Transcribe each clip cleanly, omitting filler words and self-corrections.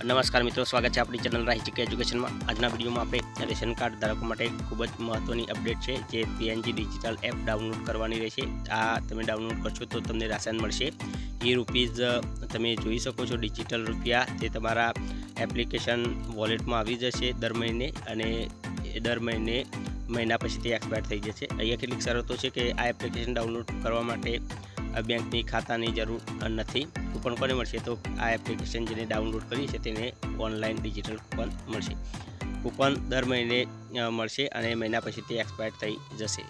नमस्कार मित्रों, स्वागत है अपनी चैनल राहिचिक एजुकेशन में। आज विडियो में आप रेशन कार्ड धारकों માટે खूब महत्वनी अपडेट है जे पीएनजी डिजिटल एप डाउनलॉड करवानी रहेशे। आ तमे डाउनलॉड करशो तो तमने राशन मळशे। ई रूपीज तमे जोई शको छो। डिजिटल रुपया ते तमारा एप्लिकेशन वॉलेट में आवी जशे दर महीने, अने दर महीने महीना पछी ते एक्सपायर थई जशे। अहींया केटलीक शरतो छे के आ एप्लिकेशन डाउनलॉड करवा माटे બેંકની ખાતાની જરૂર નથી। કૂપન કોને મળશે? તો આ એપ્લિકેશન જેને ડાઉનલોડ કરી છે તેને ઓનલાઈન ડિજિટલ કૂપન મળશે। કૂપન દર મહિને મળશે અને મહિના પછી તે એક્સપાયર થઈ જશે।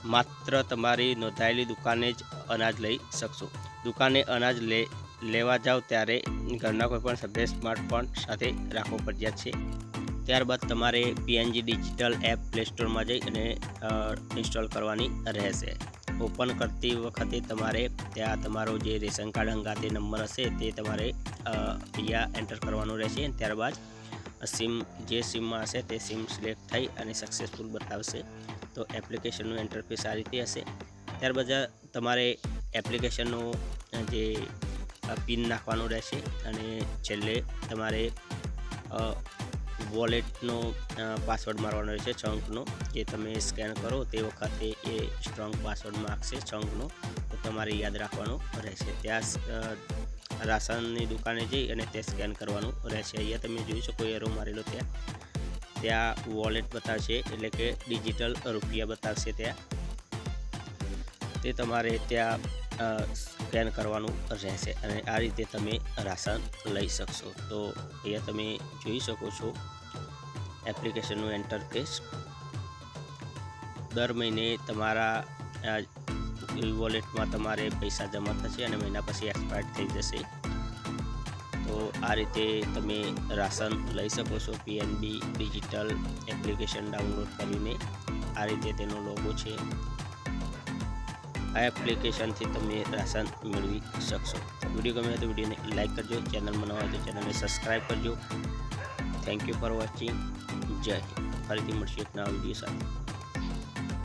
માત્ર તમારી નોંધાયેલી દુકાને જ અનાજ લઈ શકશો। દુકાને અનાજ લેવા જાઓ ત્યારે ઘરના કોઈપણ સભ્ય સ્માર્ટફોન સાથે રાખવો ફરજિયાત છે। ત્યારબાદ તમારે પીએનજી ડિજિટલ એપ પ્લે સ્ટોરમાં જઈ અને ઇન્સ્ટોલ કરવાની રહેશે। ओपन करती वखते तमारे त्या तमारो जे रेशन कार्ड हंगाते नंबर हशे ते तमारे अहींया एंटर करवानो रहेशे। त्यारबाद सीम जे सीम में हशे ते सीम सिलेक्ट थई अने सक्सेसफुल बतावशे। तो एप्लिकेशननु इंटरफेस आ रीते हशे। त्यारबाद तमारे एप्लिकेशननो जे पिन नाखवानो रहेशे अने छेल्ले तमारे वॉलेटनो पासवर्ड मारवानो रहेशे चंकनो। जे तमे स्केन करो ते वखते ए स्ट्रोंग पासवर्ड मांगशे चंकनो, तो तमारे याद राखवानो रहेशे। त्या राशननी दुकाने जई अने ते स्केन करवानुं रहेशे। अहींया तमे जोई शको एरो मारेलो त्या वॉलेट बतावशे, एटले के डिजिटल रुपया बतावशे। ते तमारे त्या स्केन करवानुं रहेशे अने आ रीते तमे राशन लई शकशो। तो अहींया तमे जोई शको छो एप्लिकेशनનું इंटरफेस। दर महीने तमारा वॉलेट में तमारे पैसा जमा थशे अने महीना पछी एक्सपायर थई जशे। तो आ रीते तमे राशन लई शको छो पीएनबी डिजिटल एप्लिकेशन डाउनलॉड करीने। आ रीते तेनो लोगो छे। आ एप्लिकेशन थी तमे राशन मेळवी शकशो। वीडियो गमे तो वीडियो ने लाइक करजो, चैनल में नवा हो तो चैनल ने सब्सक्राइब करजो। Thank you for watching. जय हिंद। फरीथी मळीशुं एक नवा वीडियो साथे।